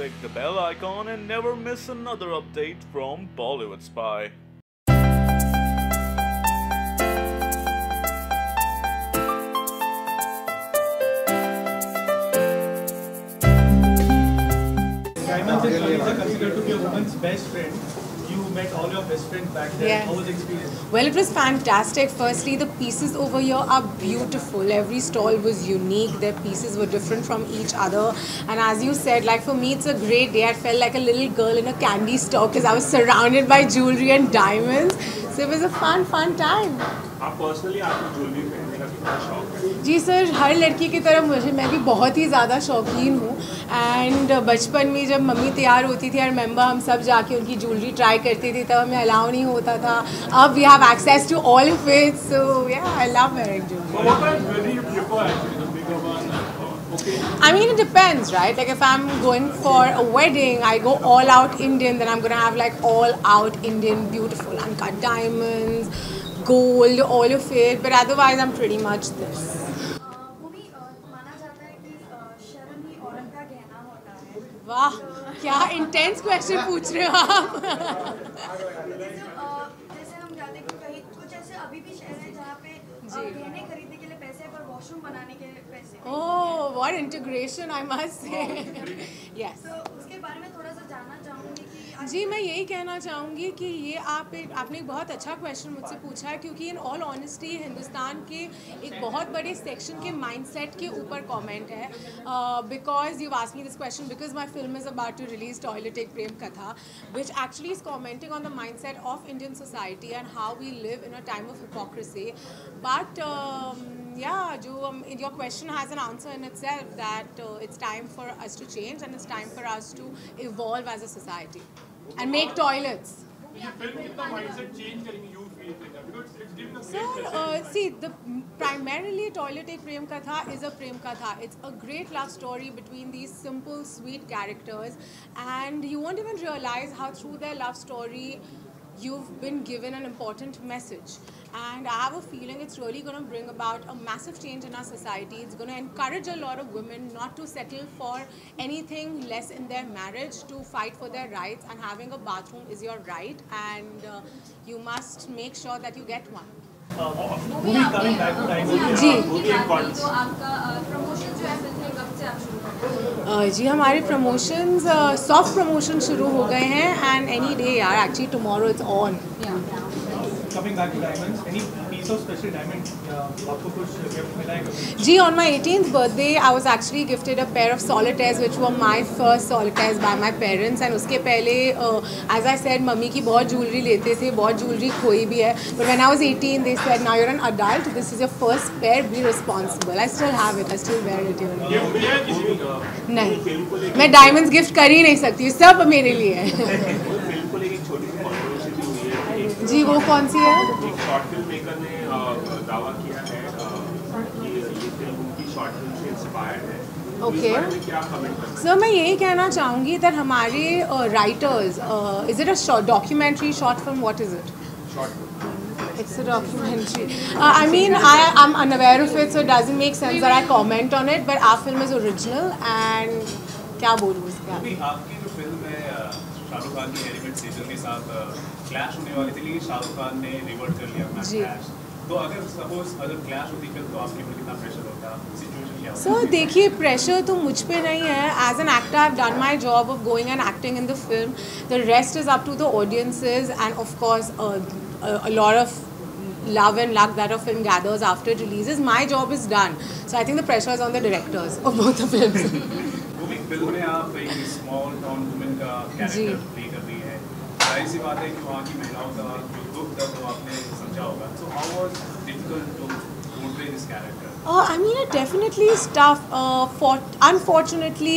click the bell icon and never miss another update from Bollywood Spy. Diamonds and Khalid are considered to be a woman's best friend. You met all your best friends back then. Yeah. How was the experience? Well, it was fantastic. Firstly, the pieces over here are beautiful. Every stall was unique. Their pieces were different from each other. And as you said, like for me, it's a great day. I felt like a little girl in a candy store because I was surrounded by jewelry and diamonds. So it was a fun time. आप personally आपको jewellery पहनने का कितना शौक है? जी sir, हर लड़की की तरह मैं भी बहुत ही ज़्यादा शौकीन हूँ. एंड बचपन में जब मम्मी तैयार होती थी, आई रिमेंबर हम सब जाके उनकी ज्वेलरी ट्राई करते थे, तब हमें अलाउ नहीं होता था. अब we have access to all of it, so yeah I love wearing jewellery. What kind of jewelry you prefer actually, the bigger one? Okay. I mean, it depends, right? Like if I'm going for a wedding, I go all out Indian, then I'm gonna have like all out Indian, beautiful uncut diamonds, gold, all of it. But otherwise, I'm pretty much this. वो भी माना जाता है कि शर्म ही औरत का गहना होता है. वाह, क्या इंटेंस क्वेश्चन पूछ रहे हो आप. जैसे हम जाते हैं कहीं कुछ ऐसे अभी भी शहर है जहाँ पे गहने खरीदने के लिए पैसे है पर वॉशरूम बनाने के लिए पैसे नहीं. Oh, what integration, I must say. Yes. तो उसके बारे में थोड़ा सा जानना चाहूँगी कि जी, मैं यही कहना चाहूँगी कि ये आपने एक बहुत अच्छा क्वेश्चन मुझसे पूछा है, क्योंकि इन ऑल ऑनेस्टी हिंदुस्तान के एक बहुत बड़े सेक्शन के माइंडसेट के ऊपर कमेंट है. Because you asked me this question because my film is about to release Toilet Ek Prem Katha, which actually is commenting on the mindset of Indian society and how we live in a time of hypocrisy. But your question has an answer in itself, that it's time for us to change and it's time for us to evolve as a society and make toilets. ये film कितना mindset change करेंगे you feel because it's giving a great message. See, primarily Toilet Ek Prem Katha is a Prem Katha. It's a great love story between these simple, sweet characters, and you won't even realize how through their love story you've been given an important message. And I have a feeling it's really going to bring about a massive change in our society. It's going to encourage a lot of women not to settle for anything less in their marriage, to fight for their rights, and having a bathroom is your right, and you must make sure that you get one. Movie coming back to Diamonds. जी. तो आपका promotion जो है film में कब से आप शुरू करेंगे? जी, हमारे प्रमोशंस सॉफ्ट प्रमोशन शुरू हो गए हैं, एंड एनी डे यार, actually tomorrow it's on. Coming back to Diamonds, any piece of special diamond आपको कुछ गिफ्ट मिला है कभी? जी, on my 18th birthday I was actually gifted a pair of solitaires which were my first solitaires by my parents. And उसके पहले as I said, mummy की बहुत jewellery लेते थे, बहुत ज्वेलरी खोई भी है. But when I was 18 they said, now you're an adult, this is your first pair, be responsible. I still have it, I still wear it even. ये मिला है किसी का? नहीं, मैं डायमंड्स गिफ्ट कर ही नहीं सकती, सब मेरे लिए है. फिल्म को लेकर छोटी सी controversy भी हुई है. जी, वो कौन सी है? एक शॉर्ट फिल्म मेकर ने दावा किया है कि ये फिल्म उनकी शॉर्ट फिल्म से इंस्पायर्ड है. तो इस Okay. बारे में क्या कमेंट करना है? सर, मैं यही कहना चाहूँगी that हमारे writers, is it a documentary, short film, what is it? Short film. It's a documentary. I mean, I'm unaware of it, so it doesn't make sense that I comment on it. But our film is original, and क्या बोलूँ इसके अभी आपकी जो film है शाहरुख खान की element season के साथ क्लैश होने वाली थी, लेकिन शाहरुख खान ने रिवर्ट कर लिया अपना जी. क्लैश. तो अगर क्लैश होती फिल्म तो आपके ऊपर कितना प्रेशर होता, सिचुएशन क्या होता? सो देखिए, प्रेशर तो मुझ पे नहीं है. As an actor I have done my job of going and acting in the film. The rest is up to the audiences, and of course a lot of love and luck that a film gathers after it releases. My job is done, so I think the pressure is on the directors of both the films. वो भी film में आप एक small town women का character play कर रही है. जाहिर सी बात है कि वहाँ की महिलाओं का जो दुख दर्द वो आपने समझा होगा. So how was difficult to portray this character? I mean, it definitely is tough. Unfortunately,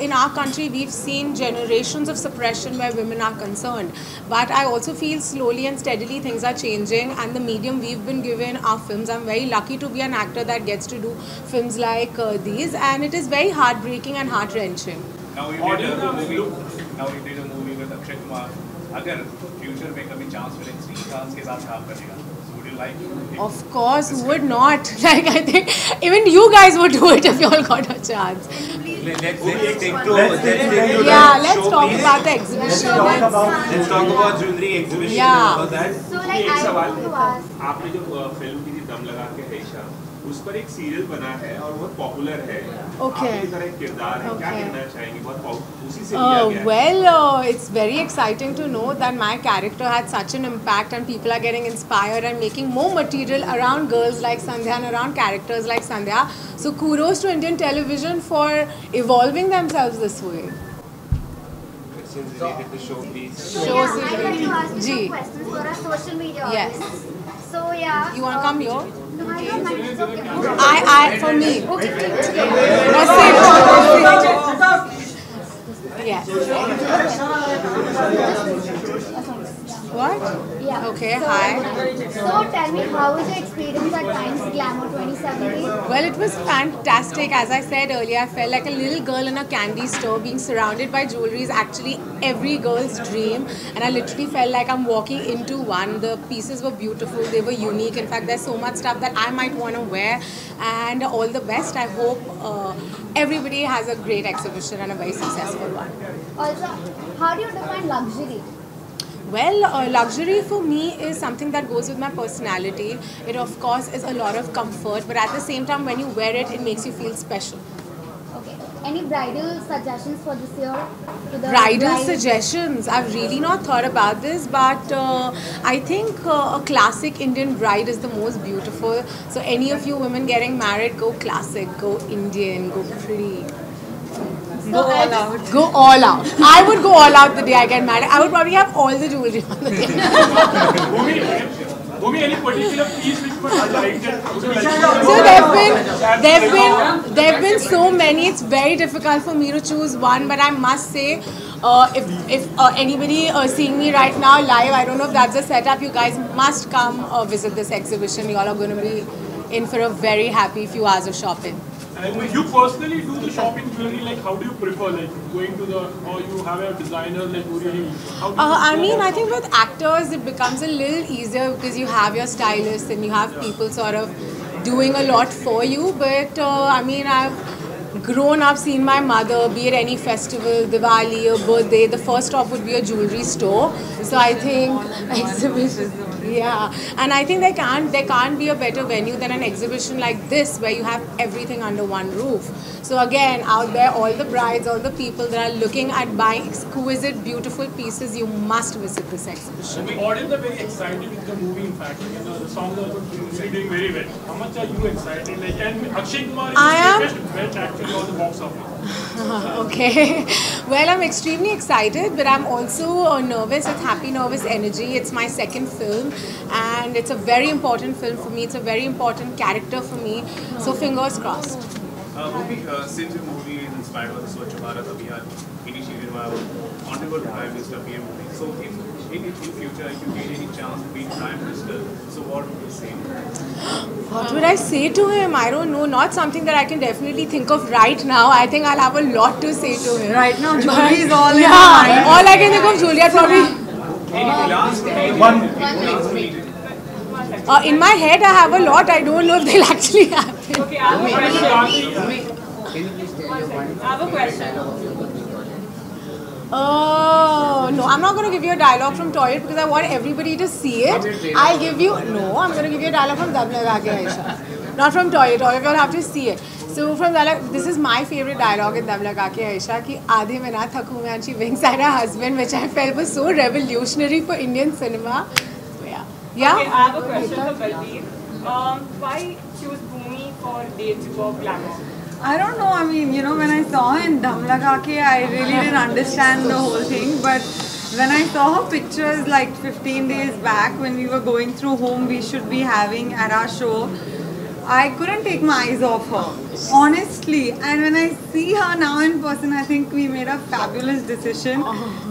in our country, we've seen generations of suppression where women are concerned. But I also feel slowly and steadily things are changing, and the medium we've been given, our films, I'm very lucky to be an actor that gets to do films like these, and it is very heartbreaking and heart-wrenching. Now you did a movie with Akshay Kumar. अगर future में कभी chance मिले श्रीकांत के साथ काम करने का, so would you like? Of course, who would not? Like, I think even you guys would do it if you all got a chance. Please let's talk about the exhibition. Let's talk about jewelry exhibition Yeah. and all that. So like एक I सवाल want to ask. आपने जो film की थी दम लगा के हैशा, उस पर एक सीरियल बना है और बहुत पॉपुलर है। Okay. आपकी तरह एक किरदार है, क्या Okay. कहना चाहेंगे? बहुत उसी से लिया गया है। Well, it's very exciting to know that my character had such an impact and people are getting inspired and making more material around girls like Sandhya and around characters like Sandhya. So kudos to Indian television for evolving themselves this way. Questions related to showbiz. So yeah, I want to ask you Ji. some questions for our social media Yes. audience. So yeah. You want to come here? No, I don't mind. It's okay. For me. Okay. Yeah. What? Yeah. Okay, so, hi. So tell me, how was your experience at Times Glamour 2017? Well, it was fantastic. As I said earlier, I felt like a little girl in a candy store. Being surrounded by jewelry is actually every girl's dream. And I literally felt like I'm walking into one. The pieces were beautiful. They were unique. In fact, there's so much stuff that I might want to wear. And all the best. I hope everybody has a great exhibition and a very successful one. Also, how do you define luxury? Well, luxury for me is something that goes with my personality. It of course is a lot of comfort, but at the same time when you wear it, it makes you feel special. Okay. Any bridal suggestions for this year? To the Bridal bride? suggestions. I've really not thought about this, but I think a classic Indian bride is the most beautiful. So any of you women getting married, go classic, go Indian, go pretty. Go all out. Go all out. I would go all out the day I get married. I would probably have all the jewelry on the day. Bhumi, any particular piece which you liked? So there've been so many. It's very difficult for me to choose one, but I must say, if anybody seeing me right now live, I don't know if that's a setup. You guys must come visit this exhibition. You all are going to be in for a very happy few hours of shopping. And you personally do the shopping jewelry, like how do you prefer, like going to the, or you have a designer, like how do you I mean, I think with actors it becomes a little easier because you have your stylist and you have people sort of doing a lot for you. But I mean, I've grown up seeing my mother, be it any festival, Diwali, a birthday, the first stop would be a jewelry store. So I think exhibition. Yeah, and I think there can't be a better venue than an exhibition like this where you have everything under one roof. So again, out there, all the brides, all the people that are looking at buying exquisite, beautiful pieces, you must visit this exhibition. The audience are very excited with the movie. In fact, you know, the songs are really doing very well. How much are you excited? Like, and Akshay Kumar is the safest bet actually on the box office. Okay, well, I'm extremely excited, but I'm also nervous. It's happy, nervous energy. It's my second film, and it's a very important film for me. It's a very important character for me. So fingers crossed. Since your movie is inspired by the Swachh Bharat Abhiyan initiated by Honorable Prime Minister PM Modi, so if in future if you get any chance to be Prime Minister, so what would you say? What would I say to him? I don't know. Not something that I can definitely think of right now. I think I'll have a lot to say to him. Right now, jewelry is all in Yeah, my mind. all I can think of Julia probably. In my head, I have a lot. I don't know if they'll actually happen. Okay, I have a question. I have a question. Oh, no, I'm not going to give you a dialogue from Toilet because I want everybody to see it. I'll give you, no, I'm going to give you a dialogue from Dab Laga Ke Aisha. Not from Toilet, all of you all have to see it. So from dialogue, this is my favorite dialogue in Dab Laga Ke Aisha, ki Aadhe mein na thaku mein, and she winks at her husband, which I felt was so revolutionary for Indian cinema. So yeah. Yeah? Okay, I have a question for Balbir. Why choose Bhumi for dates for glamour? I don't know. I mean, you know, when I saw her in Dam Laga Ke, I really didn't understand the whole thing. But when I saw her pictures like 15 days back, when we were going through whom we should be having at our show, I couldn't take my eyes off her, honestly. And when I see her now in person, I think we made a fabulous decision.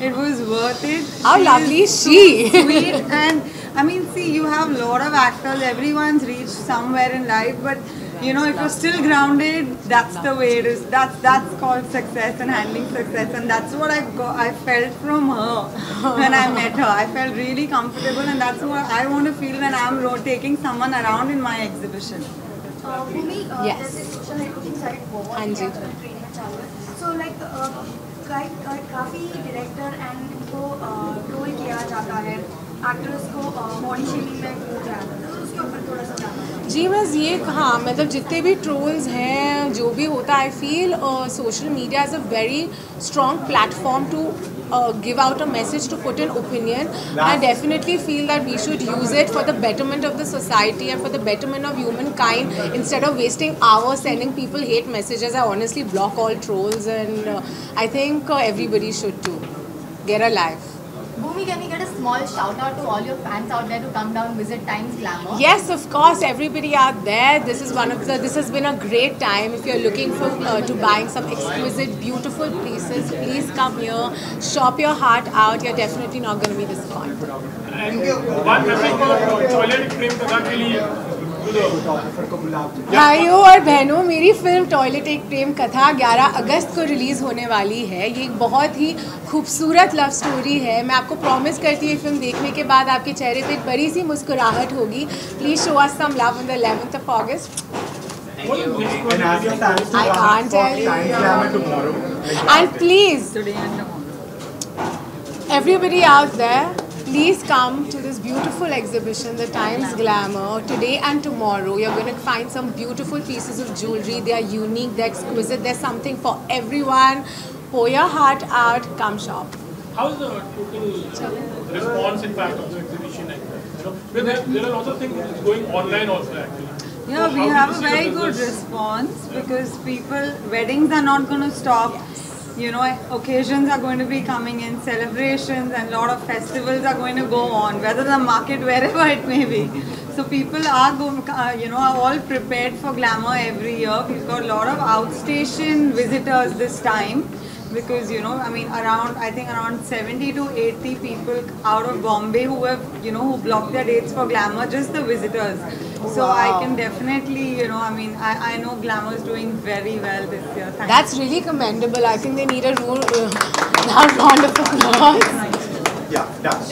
It was worth it. How lovely is she? So sweet. And I mean, see, you have a lot of actors. Everyone's reached somewhere in life, but you know, if you're still grounded, that's the way it is. That's called success and handling success, and that's what I felt from her when I met her. I felt really comfortable, and that's what I want to feel when I'm taking someone around in my exhibition. Bhumi Yes. जैसे social networking site बहुत हाँ जी। Trend में चालू है, so like काफ़ी director and इनको troll किया जाता है, एक्टर्स को बॉडी शेमिंग में किया जाता है, तो उसके ऊपर थोड़ा सा जानना चाहूँगी। जी बस ये कहा, मतलब जितने भी ट्रोल्स हैं, जो भी होता है, I feel social media is a very strong platform to give out a message, to put an opinion. I definitely feel that we should use it for the betterment of the society and for the betterment of humankind, instead of wasting hours sending people hate messages. I honestly block all trolls, and I think everybody should too. Get a life. Bhumi, can you get a small shout out to all your fans out there to come down and visit Times Glamour? Yes, of course, everybody out there. This has been a great time. If you're looking for to buying some exquisite, beautiful pieces, please come here, shop your heart out. You're definitely not going to be disappointed. And one message for toilet प्रेम कथा के लिए भाइयों और बहनों, मेरी film toilet Ek Prem कथा 11 अगस्त को release होने वाली है। ये एक बहुत ही खूबसूरत लव स्टोरी है। मैं आपको प्रॉमिस करती हूँ ये फिल्म देखने के बाद आपके चेहरे पे एक बड़ी सी मुस्कुराहट होगी। Please show us some love on the 11th of August. I can't tell you. And please, everybody out there, please come to this beautiful exhibition, the Times Glamour, today and tomorrow. You're going to find some beautiful pieces of jewelry. They are unique, they're exquisite, there's something for everyone. Pour your heart out, come shop. How's the total response, in fact, of the exhibition? There are lots of things going online also, actually. Yeah, we have a very good response because weddings are not going to stop. You know, occasions are going to be coming in, celebrations and a lot of festivals are going to go on, whether the market, wherever it may be. So people are all prepared for glamour every year. We've got a lot of outstation visitors this time because, I think around 70 to 80 people out of Bombay who have, who blocked their dates for glamour, just the visitors. So wow. I can definitely, I know glamour is doing very well this year. That's really commendable. I think they need a round of applause. Yeah, done.